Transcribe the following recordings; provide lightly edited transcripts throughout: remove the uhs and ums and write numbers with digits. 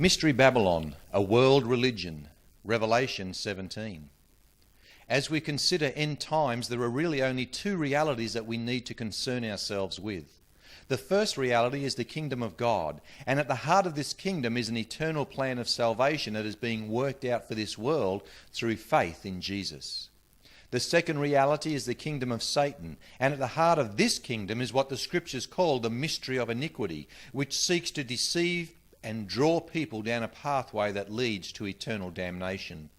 Mystery Babylon, a world religion, Revelation 17. As we consider end times, there are really only two realities that we need to concern ourselves with. The first reality is the kingdom of God, and at the heart of this kingdom is an eternal plan of salvation that is being worked out for this world through faith in Jesus. The second reality is the kingdom of Satan, and at the heart of this kingdom is what the scriptures call the mystery of iniquity, which seeks to deceive and draw people down a pathway that leads to eternal damnation.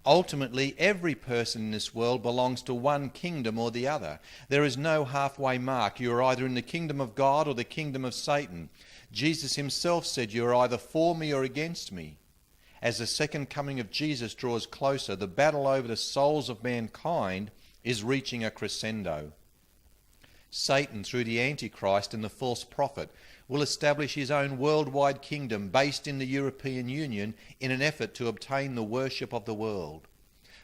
Ultimately, every person in this world belongs to one kingdom or the other. There is no halfway mark. You are either in the kingdom of God or the kingdom of Satan. Jesus himself said, "You are either for me or against me." As the second coming of Jesus draws closer, the battle over the souls of mankind is reaching a crescendo. Satan, through the Antichrist and the false prophet, will establish his own worldwide kingdom based in the European Union in an effort to obtain the worship of the world.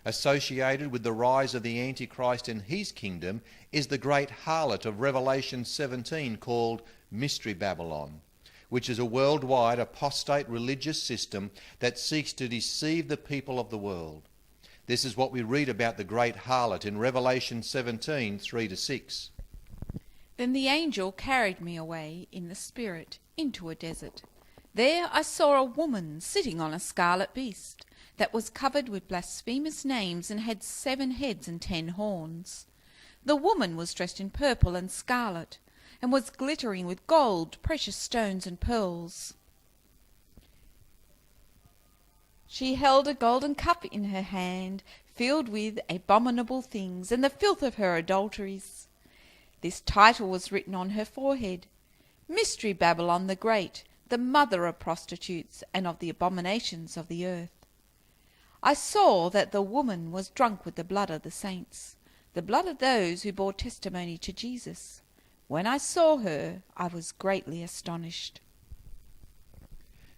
Associated with the rise of the Antichrist and his kingdom is the great harlot of Revelation 17 called Mystery Babylon, which is a worldwide apostate religious system that seeks to deceive the people of the world. This is what we read about the great harlot in Revelation 17, 3-6. Then the angel carried me away in the spirit into a desert. There I saw a woman sitting on a scarlet beast that was covered with blasphemous names and had 7 heads and 10 horns. The woman was dressed in purple and scarlet and was glittering with gold, precious stones and pearls. She held a golden cup in her hand, filled with abominable things and the filth of her adulteries. This title was written on her forehead: Mystery Babylon the Great, the mother of prostitutes and of the abominations of the earth. I saw that the woman was drunk with the blood of the saints, the blood of those who bore testimony to Jesus. When I saw her, I was greatly astonished.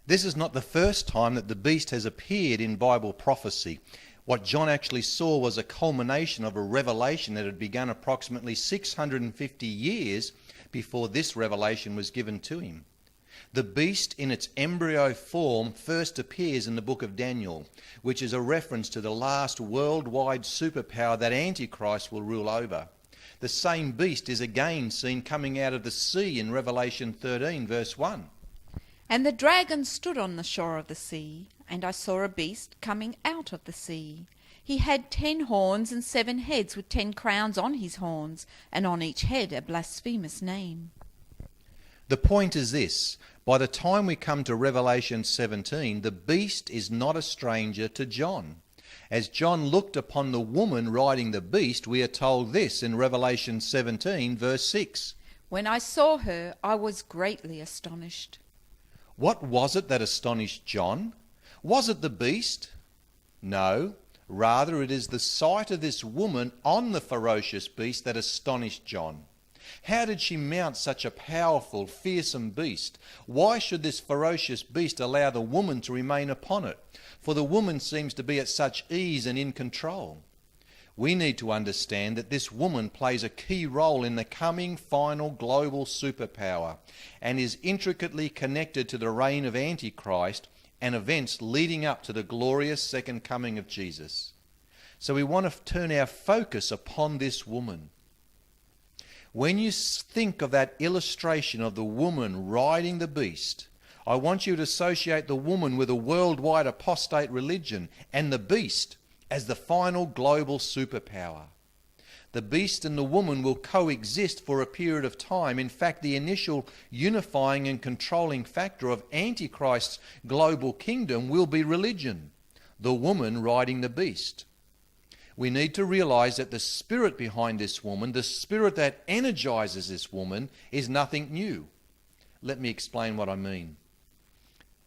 This is not the first time that the beast has appeared in Bible prophecy. What John actually saw was a culmination of a revelation that had begun approximately 650 years before this revelation was given to him. The beast in its embryo form first appears in the book of Daniel, which is a reference to the last worldwide superpower that Antichrist will rule over. The same beast is again seen coming out of the sea in Revelation 13, verse 1. And the dragon stood on the shore of the sea, and I saw a beast coming out of the sea. He had 10 horns and 7 heads with 10 crowns on his horns, and on each head a blasphemous name. The point is this: by the time we come to Revelation 17, the beast is not a stranger to John. As John looked upon the woman riding the beast, we are told this in Revelation 17, verse 6. When I saw her, I was greatly astonished. What was it that astonished John? Was it the beast? No, rather it is the sight of this woman on the ferocious beast that astonished John. How did she mount such a powerful, fearsome beast? Why should this ferocious beast allow the woman to remain upon it? For the woman seems to be at such ease and in control. We need to understand that this woman plays a key role in the coming final global superpower and is intricately connected to the reign of Antichrist and events leading up to the glorious second coming of Jesus. So we want to turn our focus upon this woman. When you think of that illustration of the woman riding the beast, I want you to associate the woman with a worldwide apostate religion and the beast as the final global superpower. The beast and the woman will coexist for a period of time. In fact, the initial unifying and controlling factor of Antichrist's global kingdom will be religion, the woman riding the beast. We need to realize that the spirit behind this woman, the spirit that energizes this woman, is nothing new. Let me explain what I mean.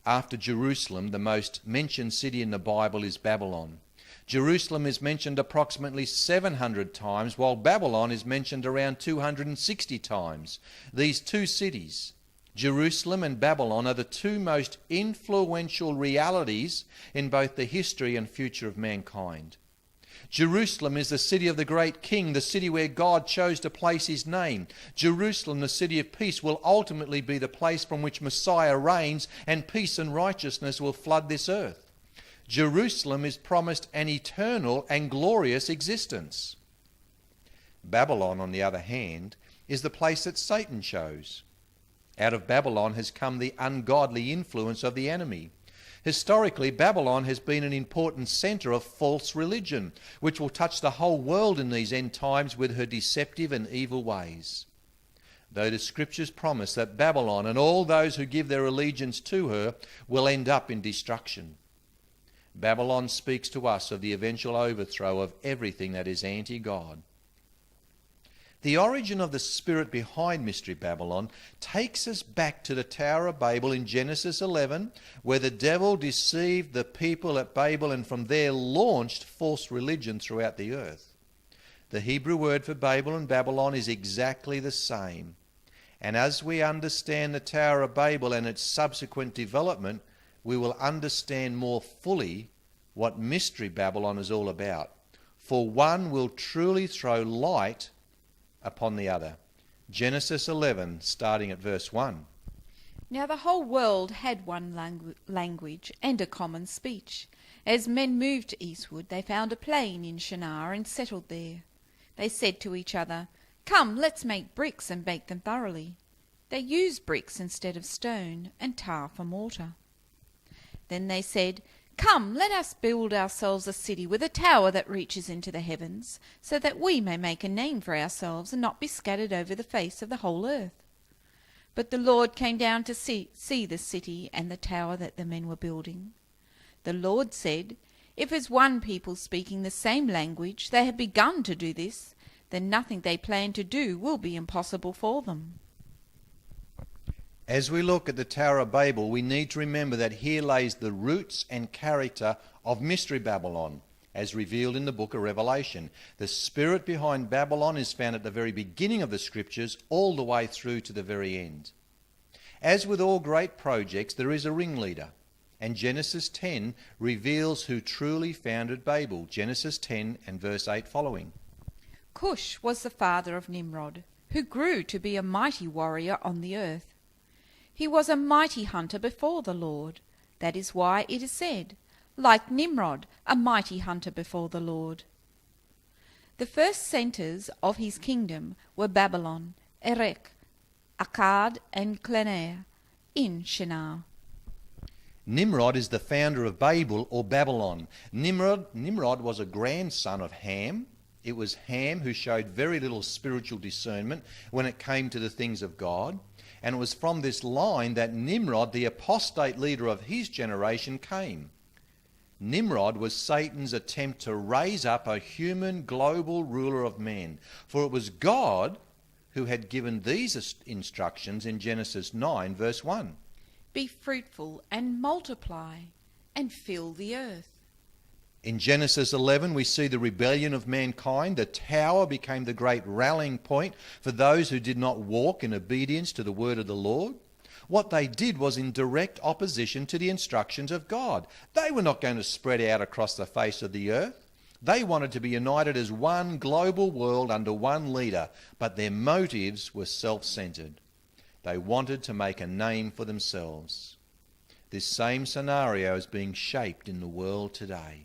After Jerusalem, the most mentioned city in the Bible is Babylon. Jerusalem is mentioned approximately 700 times, while Babylon is mentioned around 260 times. These two cities, Jerusalem and Babylon, are the two most influential realities in both the history and future of mankind. Jerusalem is the city of the great king, the city where God chose to place his name. Jerusalem, the city of peace, will ultimately be the place from which Messiah reigns, and peace and righteousness will flood this earth. Jerusalem is promised an eternal and glorious existence. Babylon, on the other hand, is the place that Satan chose. Out of Babylon has come the ungodly influence of the enemy. Historically, Babylon has been an important centre of false religion, which will touch the whole world in these end times with her deceptive and evil ways. Though the scriptures promise that Babylon and all those who give their allegiance to her will end up in destruction. Babylon speaks to us of the eventual overthrow of everything that is anti-God. The origin of the spirit behind Mystery Babylon takes us back to the Tower of Babel in Genesis 11, where the devil deceived the people at Babel and from there launched false religion throughout the earth. The Hebrew word for Babel and Babylon is exactly the same. And as we understand the Tower of Babel and its subsequent development, we will understand more fully what Mystery Babylon is all about. For one will truly throw light upon the other. Genesis 11, starting at verse 1. Now the whole world had one language and a common speech. As men moved eastward, they found a plain in Shinar and settled there. They said to each other, "Come, let's make bricks and bake them thoroughly." They used bricks instead of stone and tar for mortar. Then they said, "Come, let us build ourselves a city with a tower that reaches into the heavens, so that we may make a name for ourselves and not be scattered over the face of the whole earth." But the Lord came down to see the city and the tower that the men were building. The Lord said, "If as one people speaking the same language they have begun to do this, then nothing they plan to do will be impossible for them." As we look at the Tower of Babel, we need to remember that here lays the roots and character of Mystery Babylon, as revealed in the book of Revelation. The spirit behind Babylon is found at the very beginning of the scriptures, all the way through to the very end. As with all great projects, there is a ringleader, and Genesis 10 reveals who truly founded Babel. Genesis 10 and verse 8 following. Cush was the father of Nimrod, who grew to be a mighty warrior on the earth. He was a mighty hunter before the Lord. That is why it is said, "Like Nimrod, a mighty hunter before the Lord." The first centres of his kingdom were Babylon, Erech, Akkad, and Calneh in Shinar. Nimrod is the founder of Babel or Babylon. Nimrod was a grandson of Ham. It was Ham who showed very little spiritual discernment when it came to the things of God. And it was from this line that Nimrod, the apostate leader of his generation, came. Nimrod was Satan's attempt to raise up a human global ruler of men. For it was God who had given these instructions in Genesis 9, verse 1. "Be fruitful and multiply and fill the earth." In Genesis 11, we see the rebellion of mankind. The tower became the great rallying point for those who did not walk in obedience to the word of the Lord. What they did was in direct opposition to the instructions of God. They were not going to spread out across the face of the earth. They wanted to be united as one global world under one leader, but their motives were self-centered. They wanted to make a name for themselves. This same scenario is being shaped in the world today.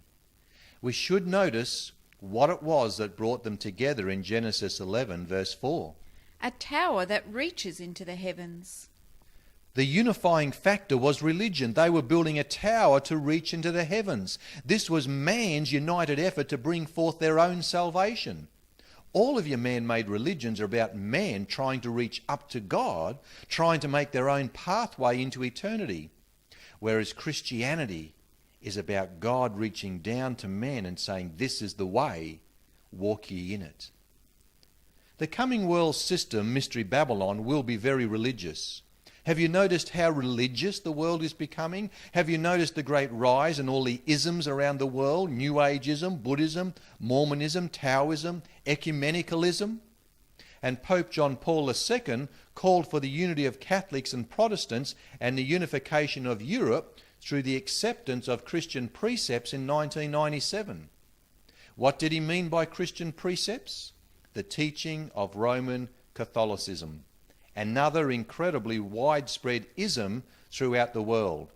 We should notice what it was that brought them together in Genesis 11, verse 4. A tower that reaches into the heavens. The unifying factor was religion. They were building a tower to reach into the heavens. This was man's united effort to bring forth their own salvation. All of your man-made religions are about man trying to reach up to God, trying to make their own pathway into eternity. Whereas Christianity is about God reaching down to men and saying, "This is the way, walk ye in it." The coming world system, Mystery Babylon, will be very religious. Have you noticed how religious the world is becoming? Have you noticed the great rise in all the isms around the world? New Ageism, Buddhism, Mormonism, Taoism, ecumenicalism? And Pope John Paul II called for the unity of Catholics and Protestants and the unification of Europe through the acceptance of Christian precepts in 1997. What did he mean by Christian precepts? The teaching of Roman Catholicism, another incredibly widespread ism throughout the world.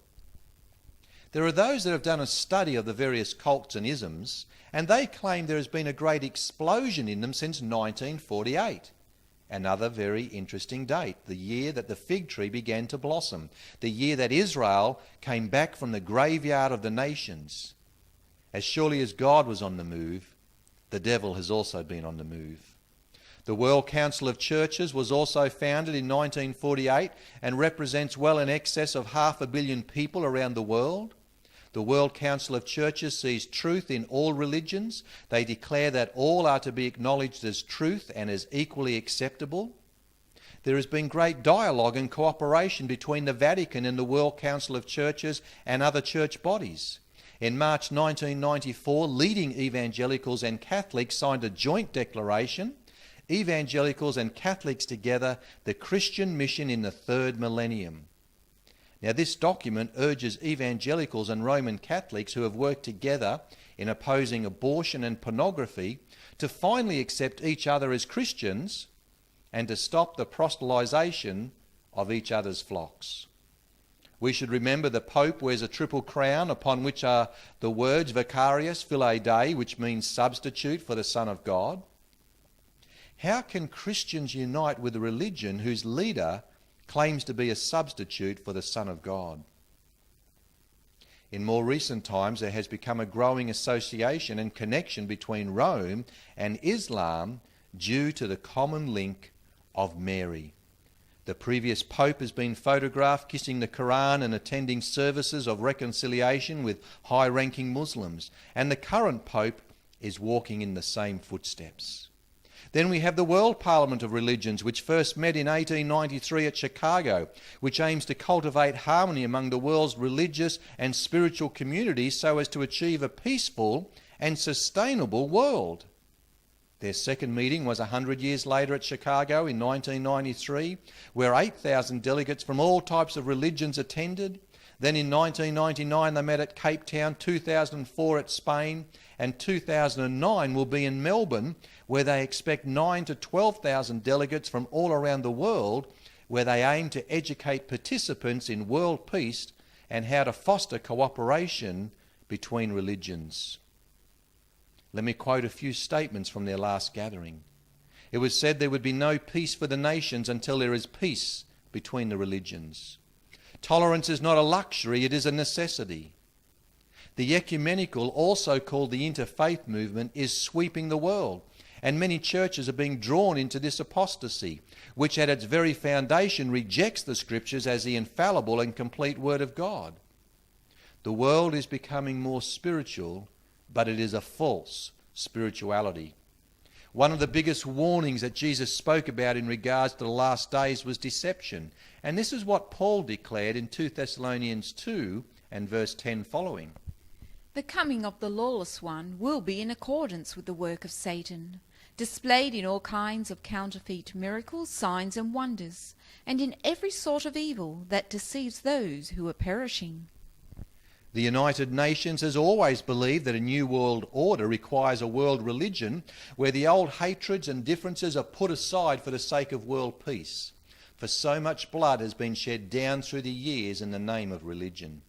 There are those that have done a study of the various cults and isms, and they claim there has been a great explosion in them since 1948. Another very interesting date, the year that the fig tree began to blossom, the year that Israel came back from the graveyard of the nations. As surely as God was on the move, the devil has also been on the move. The World Council of Churches was also founded in 1948 and represents well in excess of 500 million people around the world. The World Council of Churches sees truth in all religions. They declare that all are to be acknowledged as truth and as equally acceptable. There has been great dialogue and cooperation between the Vatican and the World Council of Churches and other church bodies. In March 1994, leading evangelicals and Catholics signed a joint declaration, Evangelicals and Catholics Together, the Christian Mission in the Third Millennium. Now, this document urges evangelicals and Roman Catholics who have worked together in opposing abortion and pornography to finally accept each other as Christians and to stop the proselytization of each other's flocks. We should remember the Pope wears a triple crown upon which are the words Vicarius Filii Dei, which means substitute for the Son of God. How can Christians unite with a religion whose leader claims to be a substitute for the Son of God? In more recent times, there has become a growing association and connection between Rome and Islam due to the common link of Mary. The previous Pope has been photographed kissing the Quran and attending services of reconciliation with high-ranking Muslims, and the current Pope is walking in the same footsteps. Then we have the World Parliament of Religions, which first met in 1893 at Chicago, which aims to cultivate harmony among the world's religious and spiritual communities so as to achieve a peaceful and sustainable world. Their second meeting was 100 years later at Chicago in 1993, where 8,000 delegates from all types of religions attended. Then in 1999 they met at Cape Town, 2004 at Spain, and 2009 will be in Melbourne, where they expect 9,000 to 12,000 delegates from all around the world, where they aim to educate participants in world peace and how to foster cooperation between religions. Let me quote a few statements from their last gathering. It was said there would be no peace for the nations until there is peace between the religions. Tolerance is not a luxury, it is a necessity. The ecumenical, also called the interfaith movement, is sweeping the world, and many churches are being drawn into this apostasy, which at its very foundation rejects the Scriptures as the infallible and complete Word of God. The world is becoming more spiritual, but it is a false spirituality. One of the biggest warnings that Jesus spoke about in regards to the last days was deception. And this is what Paul declared in 2 Thessalonians 2 and verse 10 following. The coming of the lawless one will be in accordance with the work of Satan, displayed in all kinds of counterfeit miracles, signs and wonders, and in every sort of evil that deceives those who are perishing. The United Nations has always believed that a new world order requires a world religion where the old hatreds and differences are put aside for the sake of world peace. For so much blood has been shed down through the years in the name of religion.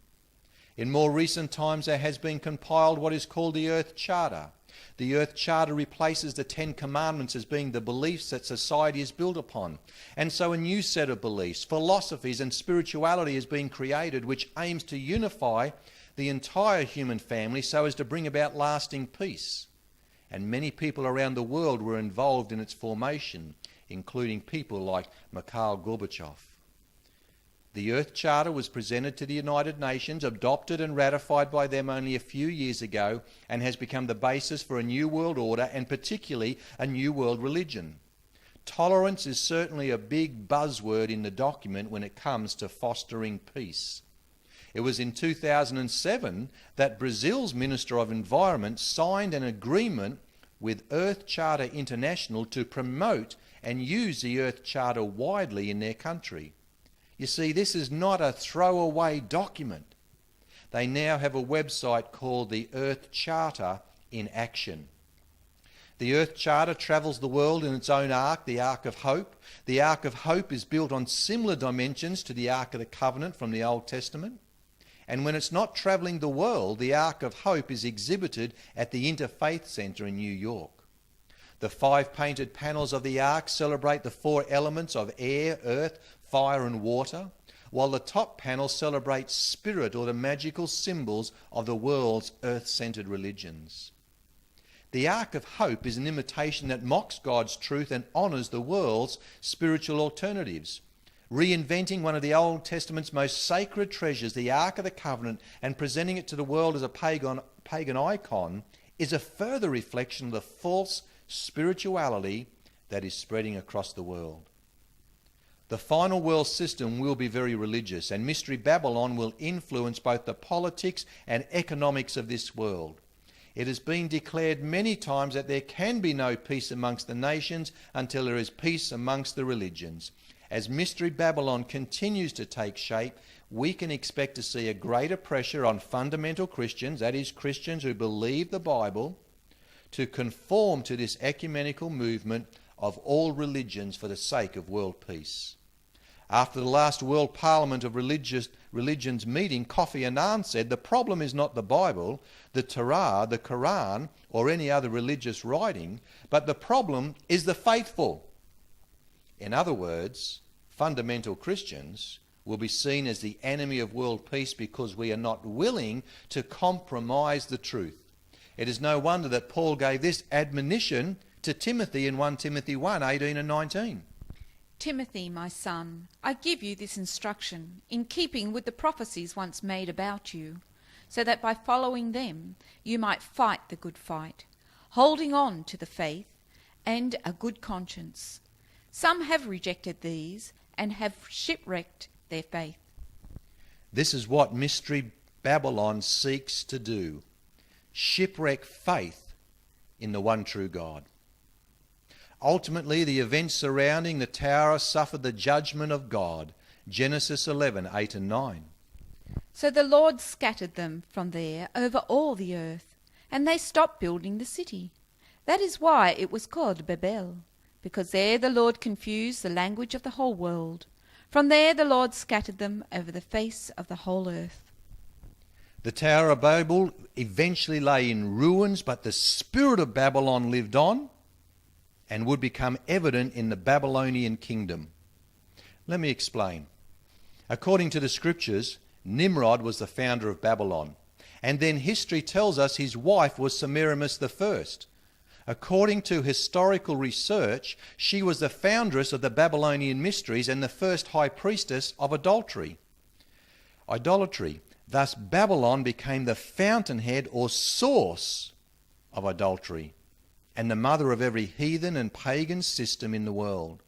In more recent times there has been compiled what is called the Earth Charter. The Earth Charter replaces the 10 Commandments as being the beliefs that society is built upon. And so a new set of beliefs, philosophies and spirituality is being created which aims to unify the entire human family so as to bring about lasting peace. And many people around the world were involved in its formation, including people like Mikhail Gorbachev. The Earth Charter was presented to the United Nations, adopted and ratified by them only a few years ago, and has become the basis for a new world order and particularly a new world religion. Tolerance is certainly a big buzzword in the document when it comes to fostering peace. It was in 2007 that Brazil's Minister of Environment signed an agreement with Earth Charter International to promote and use the Earth Charter widely in their country. You see, this is not a throwaway document. They now have a website called the Earth Charter in Action. The Earth Charter travels the world in its own ark, the Ark of Hope. The Ark of Hope is built on similar dimensions to the Ark of the Covenant from the Old Testament. And when it's not travelling the world, the Ark of Hope is exhibited at the Interfaith Centre in New York. The 5 painted panels of the Ark celebrate the 4 elements of air, earth, fire and water, while the top panel celebrates spirit, or the magical symbols of the world's earth-centred religions. The Ark of Hope is an imitation that mocks God's truth and honours the world's spiritual alternatives, reinventing one of the Old Testament's most sacred treasures, the Ark of the Covenant, and presenting it to the world as a pagan icon is a further reflection of the false spirituality that is spreading across the world. The final world system will be very religious, and Mystery Babylon will influence both the politics and economics of this world. It has been declared many times that there can be no peace amongst the nations until there is peace amongst the religions. As Mystery Babylon continues to take shape, we can expect to see a greater pressure on fundamental Christians, that is, Christians who believe the Bible, to conform to this ecumenical movement of all religions for the sake of world peace. After the last World Parliament of Religions meeting, Kofi Annan said, the problem is not the Bible, the Torah, the Quran, or any other religious writing, but the problem is the faithful. In other words, fundamental Christians will be seen as the enemy of world peace because we are not willing to compromise the truth. It is no wonder that Paul gave this admonition to Timothy in 1 Timothy 1:18 and 19. Timothy, my son, I give you this instruction in keeping with the prophecies once made about you, so that by following them you might fight the good fight, holding on to the faith and a good conscience. Some have rejected these and have shipwrecked their faith. This is what Mystery Babylon seeks to do: shipwreck faith in the one true God. Ultimately, the events surrounding the tower suffered the judgment of God. Genesis 11:8 and 9. So the Lord scattered them from there over all the earth, and they stopped building the city. That is why it was called Babel, because there the Lord confused the language of the whole world. From there the Lord scattered them over the face of the whole earth. The Tower of Babel eventually lay in ruins, but the spirit of Babylon lived on and would become evident in the Babylonian kingdom. Let me explain. According to the scriptures, Nimrod was the founder of Babylon, and then history tells us his wife was Semiramis I. According to historical research, she was the foundress of the Babylonian mysteries and the first high priestess of idolatry. Thus Babylon became the fountainhead or source of idolatry, and the mother of every heathen and pagan system in the world.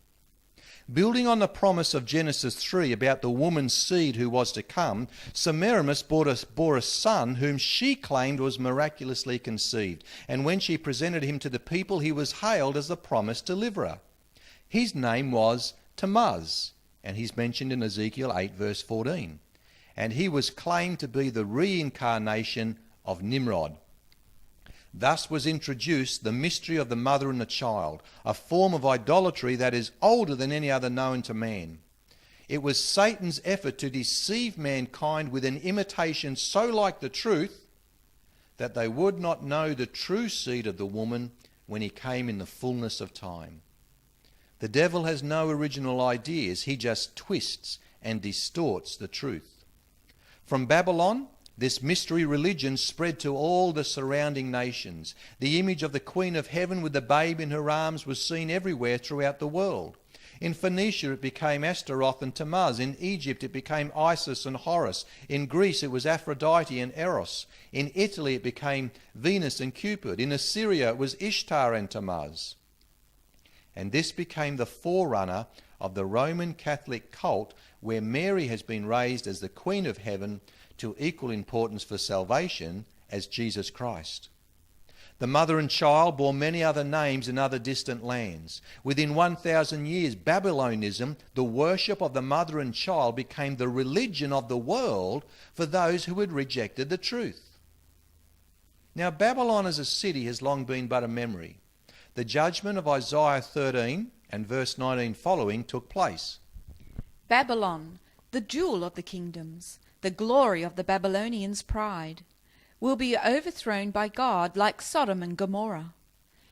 Building on the promise of Genesis 3 about the woman's seed who was to come, Semiramis bore a son whom she claimed was miraculously conceived, and when she presented him to the people, he was hailed as the promised deliverer. His name was Tammuz, and he's mentioned in Ezekiel 8 verse 14, and he was claimed to be the reincarnation of Nimrod. Thus was introduced the mystery of the mother and the child, a form of idolatry that is older than any other known to man. It was Satan's effort to deceive mankind with an imitation so like the truth that they would not know the true seed of the woman when he came in the fullness of time. The devil has no original ideas, he just twists and distorts the truth. From Babylon, this mystery religion spread to all the surrounding nations. The image of the Queen of Heaven with the babe in her arms was seen everywhere throughout the world. In Phoenicia it became Astaroth and Tammuz. In Egypt it became Isis and Horus. In Greece it was Aphrodite and Eros. In Italy it became Venus and Cupid. In Assyria it was Ishtar and Tammuz. And this became the forerunner of the Roman Catholic cult, where Mary has been raised as the Queen of Heaven to equal importance for salvation as Jesus Christ. The mother and child bore many other names in other distant lands. Within 1,000 years, Babylonism, the worship of the mother and child, became the religion of the world for those who had rejected the truth. Now, Babylon as a city has long been but a memory. the judgment of Isaiah 13 and verse 19 following took place. Babylon, the jewel of the kingdoms, the glory of the Babylonians' pride, will be overthrown by God like Sodom and Gomorrah.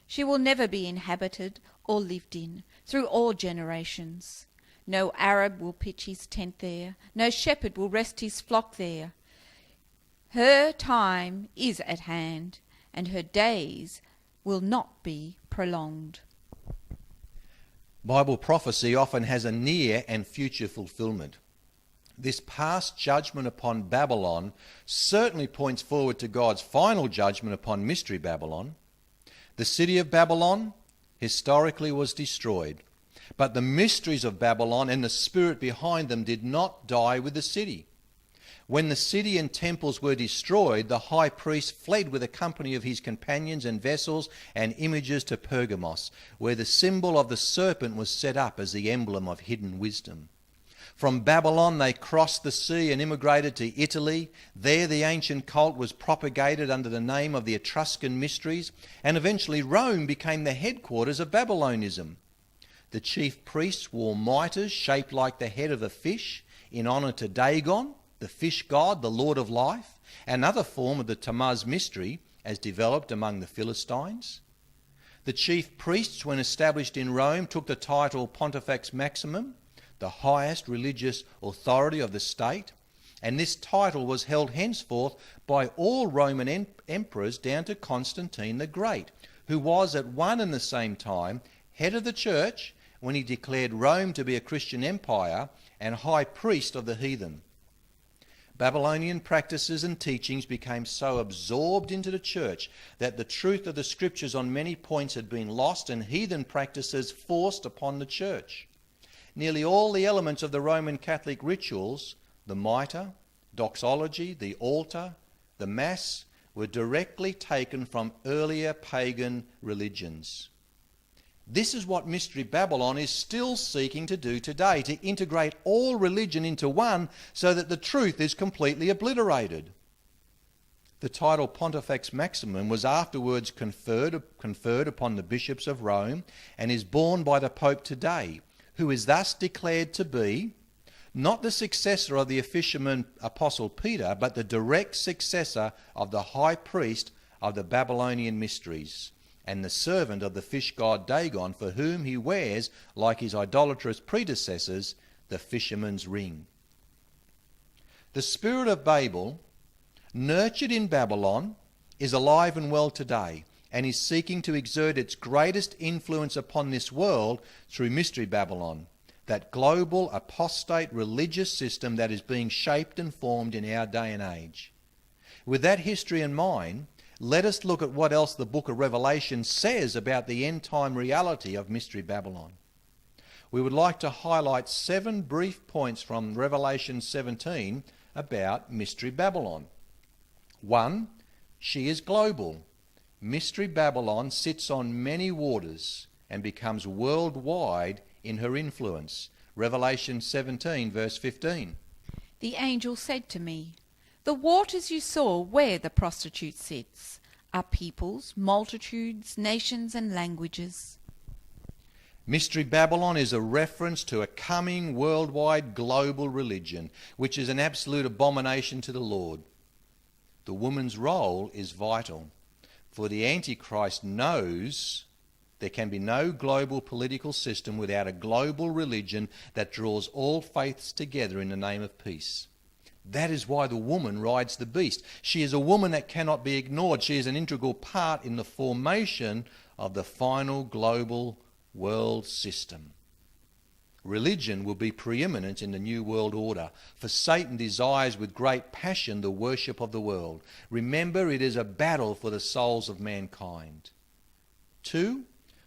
She will never be inhabited or lived in through all generations. No Arab will pitch his tent there, no shepherd will rest his flock there. Her time is at hand, and her days will not be prolonged. Bible prophecy often has a near and future fulfillment. This past judgment upon Babylon certainly points forward to God's final judgment upon Mystery Babylon. The city of Babylon historically was destroyed, but the mysteries of Babylon and the spirit behind them did not die with the city. When the city and temples were destroyed, the high priest fled with a company of his companions and vessels and images to Pergamos, where the symbol of the serpent was set up as the emblem of hidden wisdom. From Babylon they crossed the sea and immigrated to Italy. There the ancient cult was propagated under the name of the Etruscan Mysteries, and eventually Rome became the headquarters of Babylonism. The chief priests wore mitres shaped like the head of a fish in honour to Dagon, the fish god, the Lord of Life, another form of the Tammuz mystery as developed among the Philistines. The chief priests, when established in Rome, took the title Pontifex Maximum, the highest religious authority of the state, and this title was held henceforth by all Roman emperors down to Constantine the Great, who was at one and the same time head of the church when he declared Rome to be a Christian empire and high priest of the heathen. Babylonian practices and teachings became so absorbed into the church that the truth of the scriptures on many points had been lost and heathen practices forced upon the church. Nearly all the elements of the Roman Catholic rituals, the mitre, doxology, the altar, the mass, were directly taken from earlier pagan religions. This is what Mystery Babylon is still seeking to do today, to integrate all religion into one so that the truth is completely obliterated. The title Pontifex Maximum was afterwards conferred upon the bishops of Rome and is borne by the Pope today, who is thus declared to be not the successor of the officialman Apostle Peter, but the direct successor of the high priest of the Babylonian mysteries, and the servant of the fish god Dagon, for whom he wears, like his idolatrous predecessors, the fisherman's ring. The spirit of Babel, nurtured in Babylon, is alive and well today, and is seeking to exert its greatest influence upon this world through Mystery Babylon, that global apostate religious system that is being shaped and formed in our day and age. With that history in mind, let us look at what else the book of Revelation says about the end-time reality of Mystery Babylon. We would like to highlight 7 brief points from Revelation 17 about Mystery Babylon. 1. She is global. Mystery Babylon sits on many waters and becomes worldwide in her influence. Revelation 17 verse 15. The angel said to me, "The waters you saw where the prostitute sits are peoples, multitudes, nations and languages." Mystery Babylon is a reference to a coming worldwide global religion, which is an absolute abomination to the Lord. The woman's role is vital, for the Antichrist knows there can be no global political system without a global religion that draws all faiths together in the name of peace. That is why the woman rides the beast. She is a woman that cannot be ignored. She is an integral part in the formation of the final global world system. Religion will be preeminent in the new world order, for Satan desires with great passion the worship of the world. Remember, it is a battle for the souls of mankind. 2.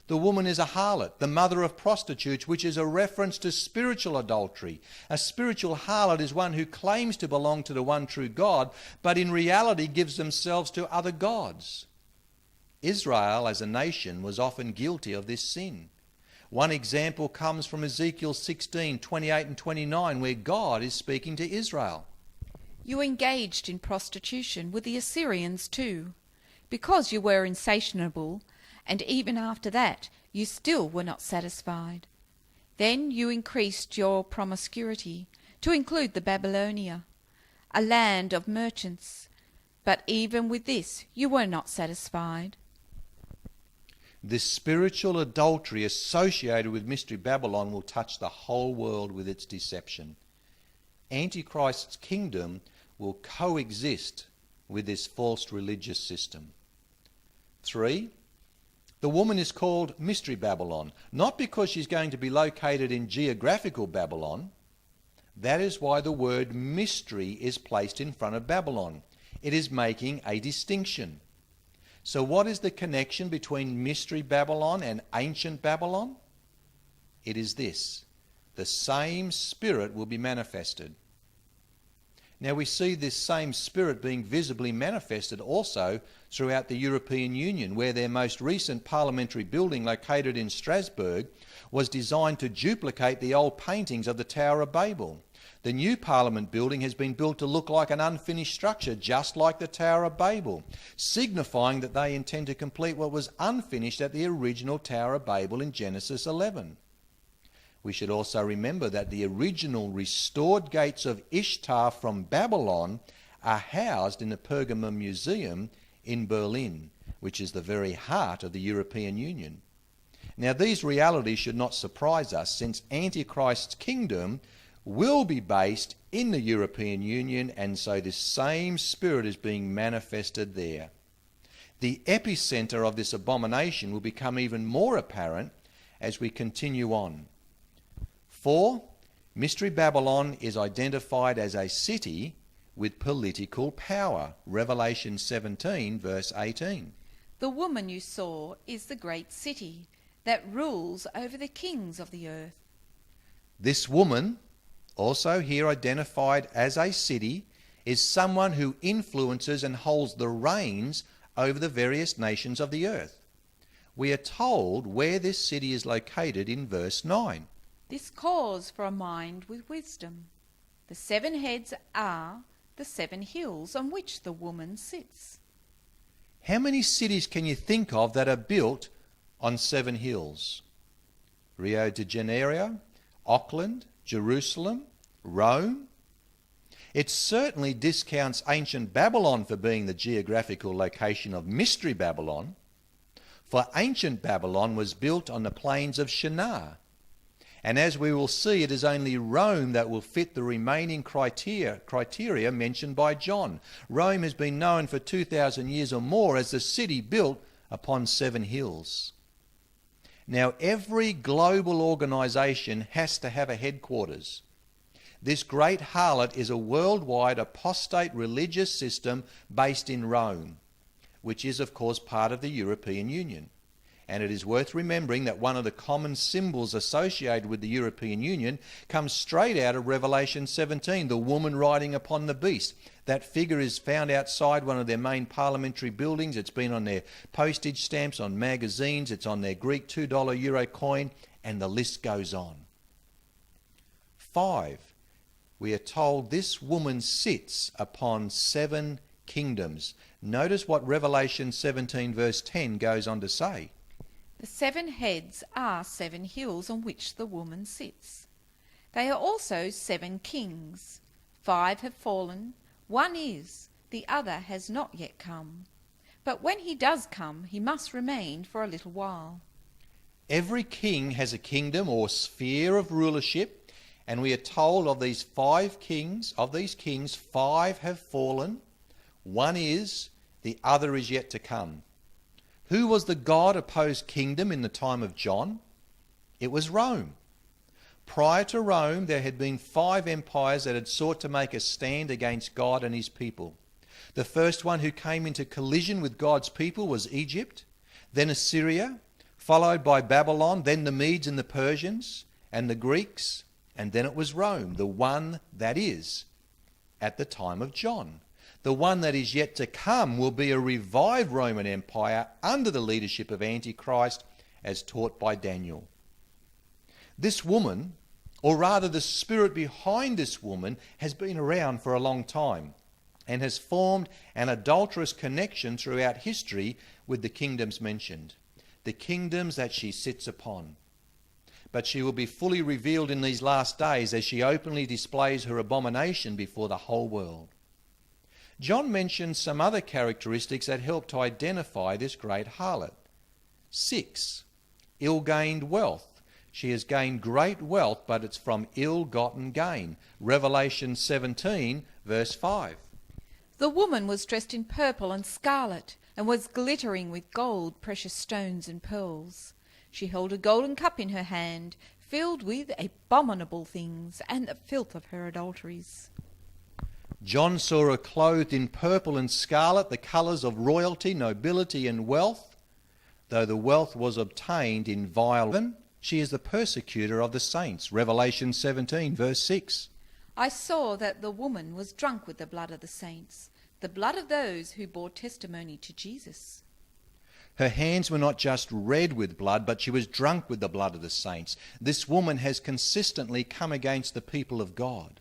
The woman is a harlot, the mother of prostitutes, which is a reference to spiritual adultery. A spiritual harlot is one who claims to belong to the one true God, but in reality gives themselves to other gods. Israel as a nation was often guilty of this sin. One example comes from Ezekiel 16, 28 and 29, where God is speaking to Israel. "You engaged in prostitution with the Assyrians too, because you were insatiable and even after that you still were not satisfied. Then you increased your promiscuity to include the Babylonia, a land of merchants, but even with this you were not satisfied. This spiritual adultery associated with Mystery Babylon will touch the whole world with its deception. Antichrist's kingdom will coexist with this false religious system. 3. The woman is called Mystery Babylon, not because she's going to be located in geographical Babylon. That is why the word mystery is placed in front of Babylon. It is making a distinction. So what is the connection between Mystery Babylon and ancient Babylon? It is this: the same spirit will be manifested. Now we see this same spirit being visibly manifested also throughout the European Union, where their most recent parliamentary building located in Strasbourg was designed to duplicate the old paintings of the Tower of Babel. The new Parliament building has been built to look like an unfinished structure, just like the Tower of Babel, signifying that they intend to complete what was unfinished at the original Tower of Babel in Genesis 11. We should also remember that the original restored gates of Ishtar from Babylon are housed in the Pergamum Museum in Berlin, which is the very heart of the European Union. Now, these realities should not surprise us, since Antichrist's kingdom will be based in the European Union, and so this same spirit is being manifested there. The epicenter of this abomination will become even more apparent as we continue on. 4. Mystery Babylon is identified as a city with political power. Revelation 17, verse 18. The woman you saw is the great city that rules over the kings of the earth. This woman, also here identified as a city, is someone who influences and holds the reins over the various nations of the earth. We are told where this city is located in verse 9. This calls for a mind with wisdom. The 7 heads are the 7 hills on which the woman sits. How many cities can you think of that are built on 7 hills? Rio de Janeiro, Auckland, Jerusalem, Rome. It certainly discounts ancient Babylon for being the geographical location of Mystery Babylon, for ancient Babylon was built on the plains of Shinar. And as we will see, it is only Rome that will fit the remaining criteria mentioned by John. Rome has been known for 2,000 years or more as the city built upon 7 hills. Now, every global organisation has to have a headquarters. This great harlot is a worldwide apostate religious system based in Rome, which is, of course, part of the European Union. And it is worth remembering that one of the common symbols associated with the European Union comes straight out of Revelation 17, the woman riding upon the beast. That figure is found outside one of their main parliamentary buildings. It's been on their postage stamps, on magazines, it's on their Greek $2 euro coin, and the list goes on. 5. We are told this woman sits upon 7 kingdoms. Notice what Revelation 17 verse 10 goes on to say. The 7 heads are 7 hills on which the woman sits. They are also 7 kings. 5 have fallen, 1 is, the other has not yet come. But when he does come, he must remain for a little while. Every king has a kingdom or sphere of rulership, and we are told of these 5 kings, 5 have fallen, 1 is, the other is yet to come. Who was the God-opposed kingdom in the time of John? It was Rome. Prior to Rome, there had been 5 empires that had sought to make a stand against God and his people. The first one who came into collision with God's people was Egypt, then Assyria, followed by Babylon, then the Medes and the Persians, and the Greeks, and then it was Rome, the one that is, at the time of John. The one that is yet to come will be a revived Roman Empire under the leadership of Antichrist, as taught by Daniel. This woman, or rather the spirit behind this woman, has been around for a long time and has formed an adulterous connection throughout history with the kingdoms mentioned. the kingdoms that she sits upon. But she will be fully revealed in these last days as she openly displays her abomination before the whole world. John mentions some other characteristics that help to identify this great harlot. 6. Ill-gained wealth. She has gained great wealth, but it's from ill-gotten gain. Revelation 17, verse 5. The woman was dressed in purple and scarlet, and was glittering with gold, precious stones, and pearls. She held a golden cup in her hand, filled with abominable things and the filth of her adulteries. John saw her clothed in purple and scarlet, the colours of royalty, nobility, and wealth. Though the wealth was obtained in vile, she is the persecutor of the saints. Revelation 17, verse 6. I saw that the woman was drunk with the blood of the saints, the blood of those who bore testimony to Jesus. Her hands were not just red with blood, but she was drunk with the blood of the saints. This woman has consistently come against the people of God.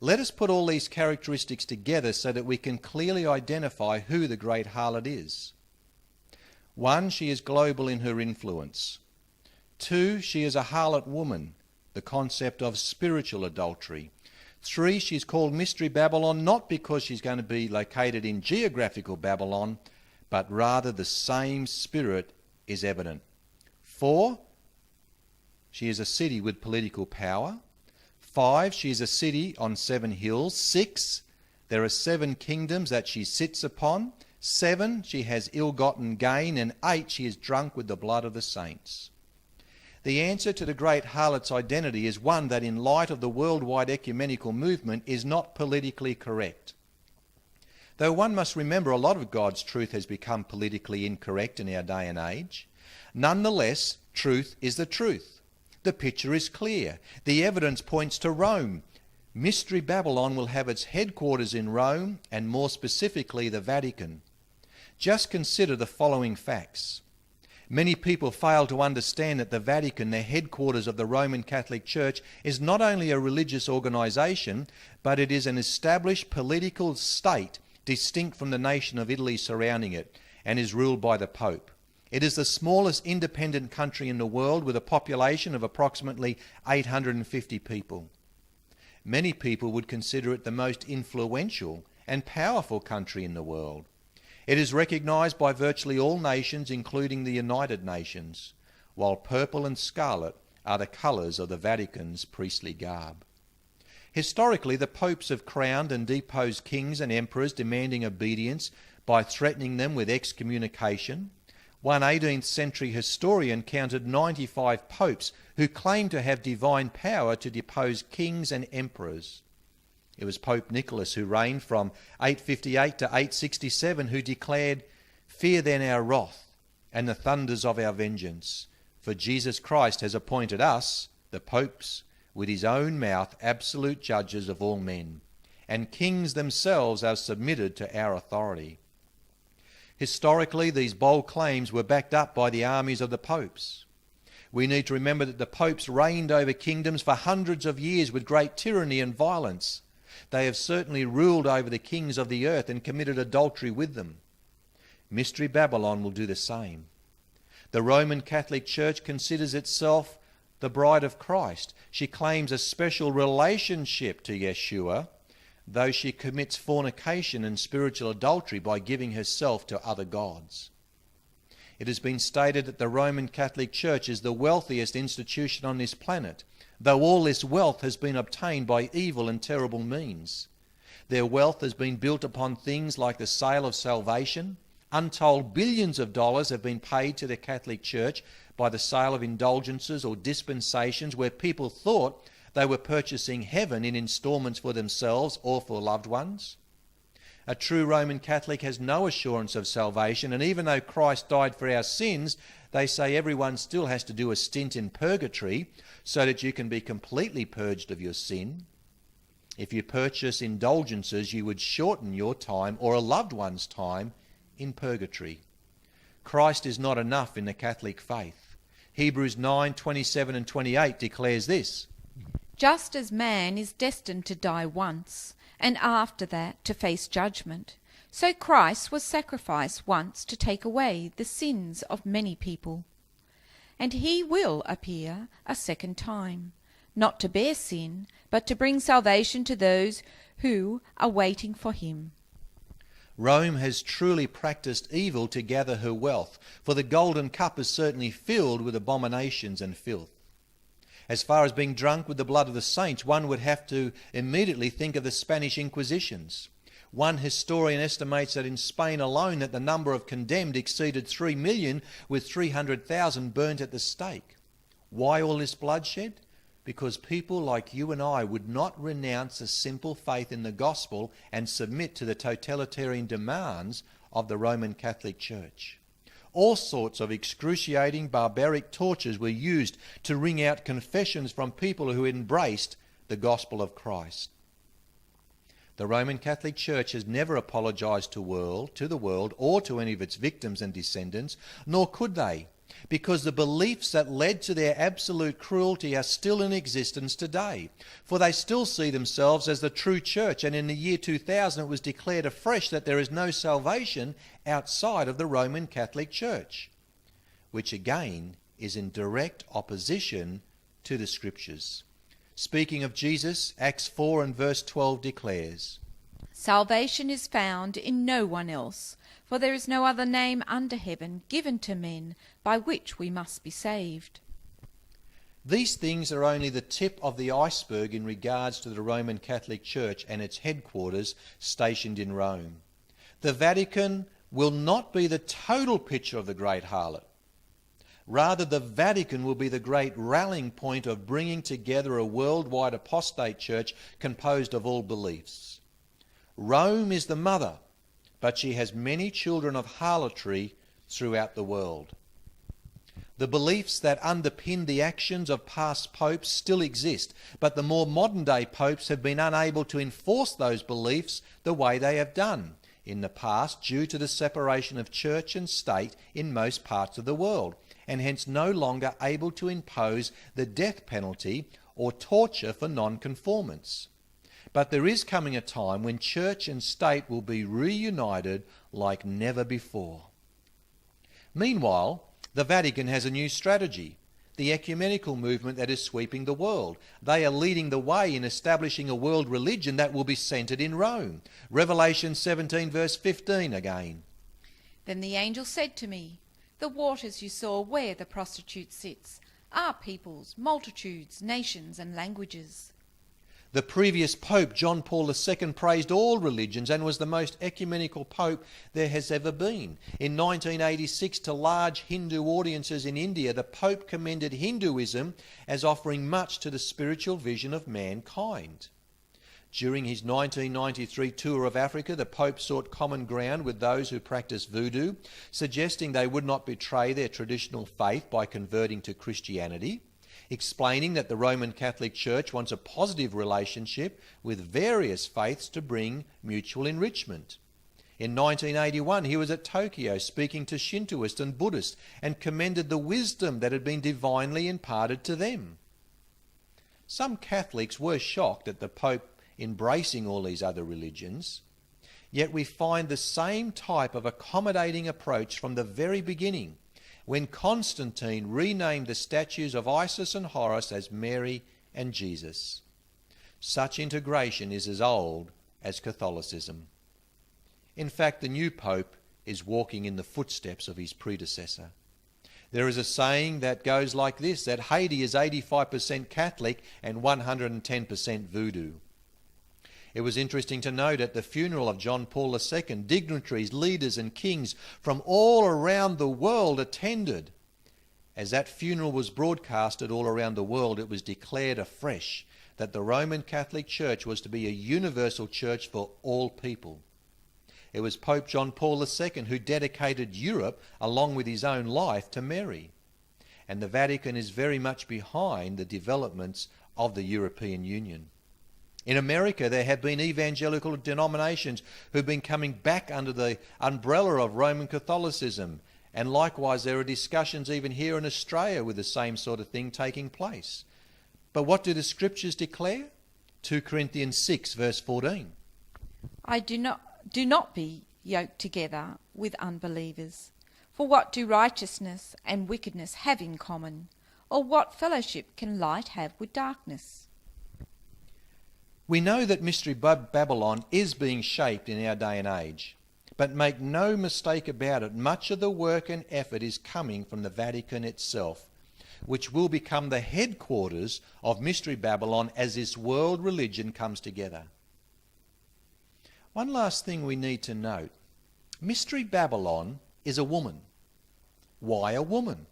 Let us put all these characteristics together so that we can clearly identify who the great harlot is. 1, she is global in her influence. 2, she is a harlot woman, the concept of spiritual adultery. 3, she's called Mystery Babylon not because she's going to be located in geographical Babylon, but rather the same spirit is evident. 4, she is a city with political power. 5, she is a city on 7 hills. 6, there are 7 kingdoms that she sits upon. 7, she has ill-gotten gain. And 8, she is drunk with the blood of the saints. The answer to the great harlot's identity is one that, in light of the worldwide ecumenical movement, is not politically correct. Though one must remember a lot of God's truth has become politically incorrect in our day and age, nonetheless, truth is the truth. The picture is clear. The evidence points to Rome. Mystery Babylon will have its headquarters in Rome, and more specifically the Vatican. Just consider the following facts. Many people fail to understand that the Vatican, the headquarters of the Roman Catholic Church, is not only a religious organisation, but it is an established political state distinct from the nation of Italy surrounding it, and is ruled by the Pope. It is the smallest independent country in the world with a population of approximately 850 people. Many people would consider it the most influential and powerful country in the world. It is recognised by virtually all nations, including the United Nations, while purple and scarlet are the colours of the Vatican's priestly garb. Historically, the popes have crowned and deposed kings and emperors demanding obedience by threatening them with excommunication. One 18th century historian counted 95 popes who claimed to have divine power to depose kings and emperors. It was Pope Nicholas, who reigned from 858 to 867, who declared, "Fear then our wrath and the thunders of our vengeance, for Jesus Christ has appointed us, the popes, with his own mouth absolute judges of all men, and kings themselves are submitted to our authority." Historically, these bold claims were backed up by the armies of the popes. We need to remember that the popes reigned over kingdoms for hundreds of years with great tyranny and violence. They have certainly ruled over the kings of the earth and committed adultery with them. Mystery Babylon will do the same. The Roman Catholic Church considers itself the bride of Christ. She claims a special relationship to Yeshua, though she commits fornication and spiritual adultery by giving herself to other gods. It has been stated that the Roman Catholic Church is the wealthiest institution on this planet, though all this wealth has been obtained by evil and terrible means. Their wealth has been built upon things like the sale of salvation. Untold billions of dollars have been paid to the Catholic Church by the sale of indulgences or dispensations where people thought they were purchasing heaven in instalments for themselves or for loved ones. A true Roman Catholic has no assurance of salvation, and even though Christ died for our sins, they say everyone still has to do a stint in purgatory so that you can be completely purged of your sin. If you purchase indulgences, you would shorten your time or a loved one's time in purgatory. Christ is not enough in the Catholic faith. Hebrews 9:27 and 28 declares this: Just as man is destined to die once, and after that to face judgment, So Christ was sacrificed once to take away the sins of many people. And he will appear a second time, not to bear sin, but to bring salvation to those who are waiting for him. Rome has truly practiced evil to gather her wealth, for the golden cup is certainly filled with abominations and filth. As far as being drunk with the blood of the saints, one would have to immediately think of the Spanish Inquisitions. One historian estimates that in Spain alone that the number of condemned exceeded 3 million, with 300,000 burnt at the stake. Why all this bloodshed? Because people like you and I would not renounce a simple faith in the gospel and submit to the totalitarian demands of the Roman Catholic Church. All sorts of excruciating, barbaric tortures were used to wring out confessions from people who embraced the gospel of Christ. The Roman Catholic Church has never apologised to the world or to any of its victims and descendants, nor could they, because the beliefs that led to their absolute cruelty are still in existence today. For they still see themselves as the true church, and in the year 2000 it was declared afresh that there is no salvation outside of the Roman Catholic Church, which again is in direct opposition to the Scriptures. Speaking of Jesus, Acts 4 and verse 12 declares, Salvation is found in no one else, for there is no other name under heaven given to men by which we must be saved. These things are only the tip of the iceberg in regards to the Roman Catholic Church and its headquarters stationed in Rome. The Vatican will not be the total picture of the great harlot. Rather, the Vatican will be the great rallying point of bringing together a worldwide apostate church composed of all beliefs. Rome is the mother, but she has many children of harlotry throughout the world. The beliefs that underpin the actions of past popes still exist, but the more modern-day popes have been unable to enforce those beliefs the way they have done in the past due to the separation of church and state in most parts of the world, and hence no longer able to impose the death penalty or torture for non-conformance. But there is coming a time when church and state will be reunited like never before. Meanwhile, the Vatican has a new strategy, the ecumenical movement that is sweeping the world. They are leading the way in establishing a world religion that will be centred in Rome. Revelation 17 verse 15 again. Then the angel said to me, The waters you saw where the prostitute sits are peoples, multitudes, nations and languages. The previous Pope, John Paul II, praised all religions and was the most ecumenical Pope there has ever been. In 1986, to large Hindu audiences in India, the Pope commended Hinduism as offering much to the spiritual vision of mankind. During his 1993 tour of Africa, the Pope sought common ground with those who practice voodoo, suggesting they would not betray their traditional faith by converting to Christianity, explaining that the Roman Catholic Church wants a positive relationship with various faiths to bring mutual enrichment. In 1981, he was at Tokyo speaking to Shintoists and Buddhists and commended the wisdom that had been divinely imparted to them. Some Catholics were shocked at the Pope embracing all these other religions, yet we find the same type of accommodating approach from the very beginning, when Constantine renamed the statues of Isis and Horus as Mary and Jesus. Such integration is as old as Catholicism. In fact, the new Pope is walking in the footsteps of his predecessor. There is a saying that goes like this, that Haiti is 85% Catholic and 110% voodoo. It was interesting to note at the funeral of John Paul II, dignitaries, leaders and kings from all around the world attended. As that funeral was broadcasted all around the world, it was declared afresh that the Roman Catholic Church was to be a universal church for all people. It was Pope John Paul II who dedicated Europe, along with his own life, to Mary. And the Vatican is very much behind the developments of the European Union. In America, there have been evangelical denominations who've been coming back under the umbrella of Roman Catholicism. And likewise, there are discussions even here in Australia with the same sort of thing taking place. But what do the Scriptures declare? 2 Corinthians 6 verse 14. Do not be yoked together with unbelievers. For what do righteousness and wickedness have in common? Or what fellowship can light have with darkness? We know that Mystery Babylon is being shaped in our day and age. But make no mistake about it, much of the work and effort is coming from the Vatican itself, which will become the headquarters of Mystery Babylon as this world religion comes together. One last thing we need to note. Mystery Babylon is a woman. Why a woman?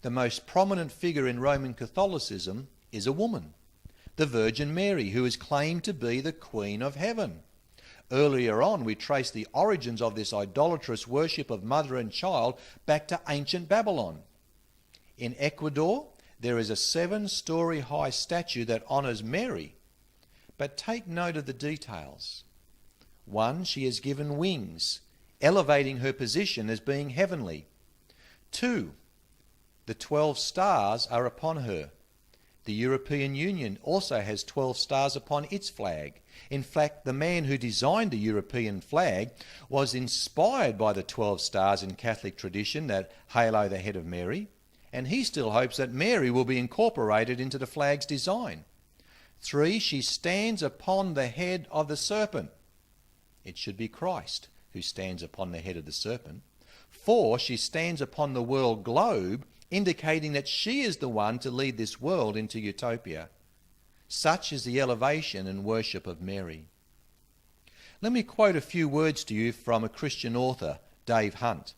The most prominent figure in Roman Catholicism is a woman, the Virgin Mary, who is claimed to be the Queen of Heaven. Earlier on, we trace the origins of this idolatrous worship of mother and child back to ancient Babylon. In Ecuador, there is a 7-story high statue that honours Mary. But take note of the details. 1, she is given wings, elevating her position as being heavenly. 2, the 12 stars are upon her. The European Union also has 12 stars upon its flag. In fact, the man who designed the European flag was inspired by the 12 stars in Catholic tradition that halo the head of Mary, and he still hopes that Mary will be incorporated into the flag's design. 3, she stands upon the head of the serpent. It should be Christ who stands upon the head of the serpent. 4, she stands upon the world globe, indicating that she is the one to lead this world into utopia. Such is the elevation and worship of Mary. Let me quote a few words to you from a Christian author, Dave Hunt.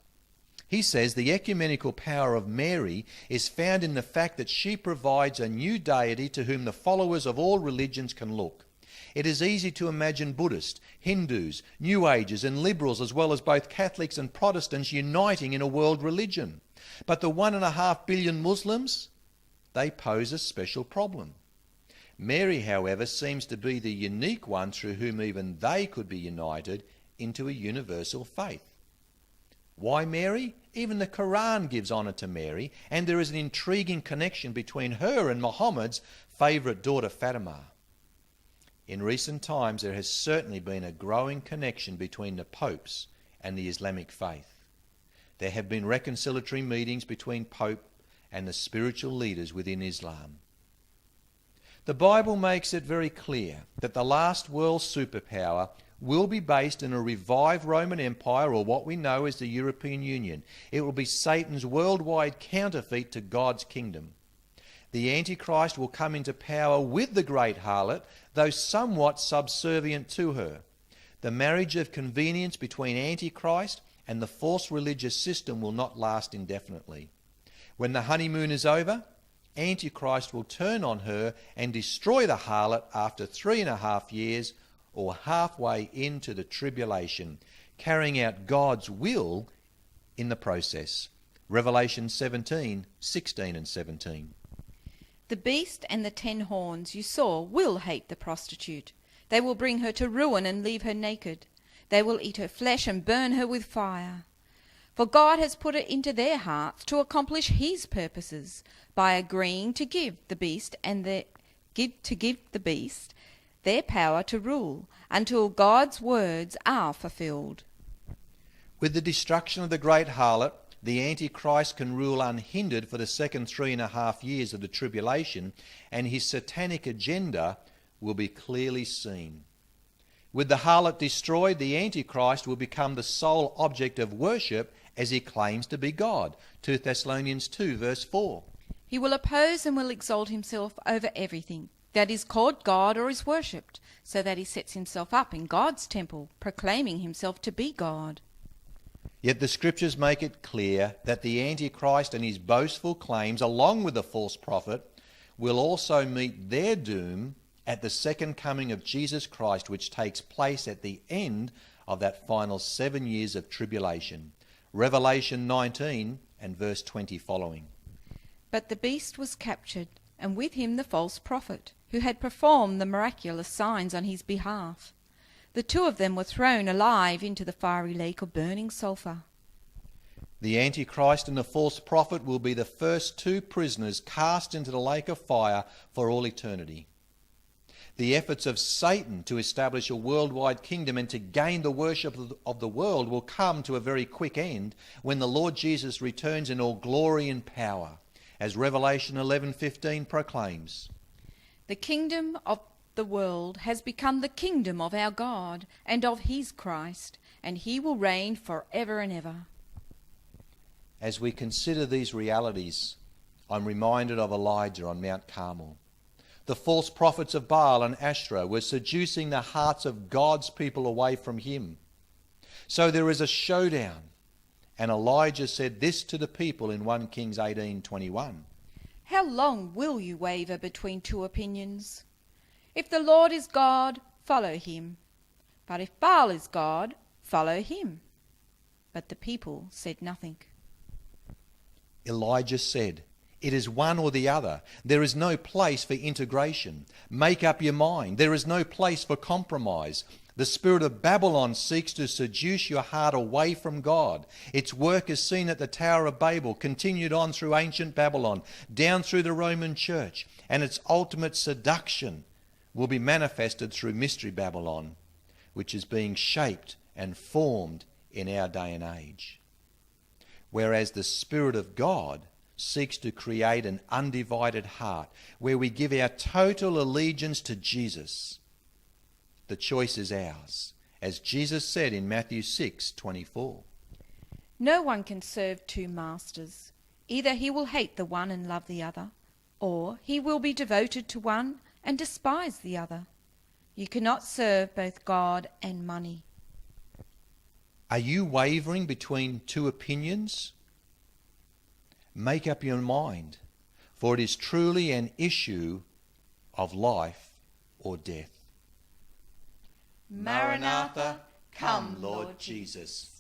He says the ecumenical power of Mary is found in the fact that she provides a new deity to whom the followers of all religions can look. It is easy to imagine Buddhists, Hindus, New Agers and liberals, as well as both Catholics and Protestants, uniting in a world religion. But the 1.5 billion Muslims, they pose a special problem. Mary, however, seems to be the unique one through whom even they could be united into a universal faith. Why Mary? Even the Quran gives honour to Mary, and there is an intriguing connection between her and Muhammad's favourite daughter Fatima. In recent times there has certainly been a growing connection between the popes and the Islamic faith. There have been reconciliatory meetings between Pope and the spiritual leaders within Islam. The Bible makes it very clear that the last world superpower will be based in a revived Roman Empire, or what we know as the European Union. It will be Satan's worldwide counterfeit to God's kingdom. The Antichrist will come into power with the great harlot, though somewhat subservient to her. The marriage of convenience between Antichrist and the false religious system will not last indefinitely. When the honeymoon is over, Antichrist will turn on her and destroy the harlot after 3.5 years, or halfway into the tribulation, carrying out God's will in the process. Revelation 17, 16 and 17. The beast and the 10 horns you saw will hate the prostitute. They will bring her to ruin and leave her naked. They will eat her flesh and burn her with fire. For God has put it into their hearts to accomplish his purposes by agreeing to give the beast their power to rule until God's words are fulfilled. With the destruction of the great harlot, the Antichrist can rule unhindered for the second 3.5 years of the tribulation, and his satanic agenda will be clearly seen. With the harlot destroyed, the Antichrist will become the sole object of worship as he claims to be God. 2 Thessalonians 2 verse 4. He will oppose and will exalt himself over everything that is called God or is worshipped, so that he sets himself up in God's temple, proclaiming himself to be God. Yet the scriptures make it clear that the Antichrist and his boastful claims, along with the false prophet, will also meet their doom at the second coming of Jesus Christ, which takes place at the end of that final 7 years of tribulation. Revelation 19 and verse 20 following. But the beast was captured, and with him the false prophet, who had performed the miraculous signs on his behalf. The 2 of them were thrown alive into the fiery lake of burning sulphur. The Antichrist and the false prophet will be the first 2 prisoners cast into the lake of fire for all eternity. The efforts of Satan to establish a worldwide kingdom and to gain the worship of the world will come to a very quick end when the Lord Jesus returns in all glory and power, as Revelation 11:15 proclaims. The kingdom of the world has become the kingdom of our God and of his Christ, and he will reign forever and ever. As we consider these realities, I'm reminded of Elijah on Mount Carmel. The false prophets of Baal and Asherah were seducing the hearts of God's people away from him. So there is a showdown, and Elijah said this to the people in 1 Kings 18:21. How long will you waver between two opinions? If the Lord is God, follow him. But if Baal is God, follow him. But the people said nothing. Elijah said, "It is one or the other. There is no place for integration. Make up your mind. There is no place for compromise. The spirit of Babylon seeks to seduce your heart away from God. Its work is seen at the Tower of Babel, continued on through ancient Babylon, down through the Roman Church, and its ultimate seduction will be manifested through Mystery Babylon, which is being shaped and formed in our day and age. Whereas the Spirit of God seeks to create an undivided heart where we give our total allegiance to Jesus. The choice is ours, as Jesus said in Matthew 6:24. No one can serve two masters. Either he will hate the one and love the other, or he will be devoted to one and despise the other. You cannot serve both God and money. Are you wavering between two opinions? Make up your mind, for it is truly an issue of life or death. Maranatha, come, Lord Jesus.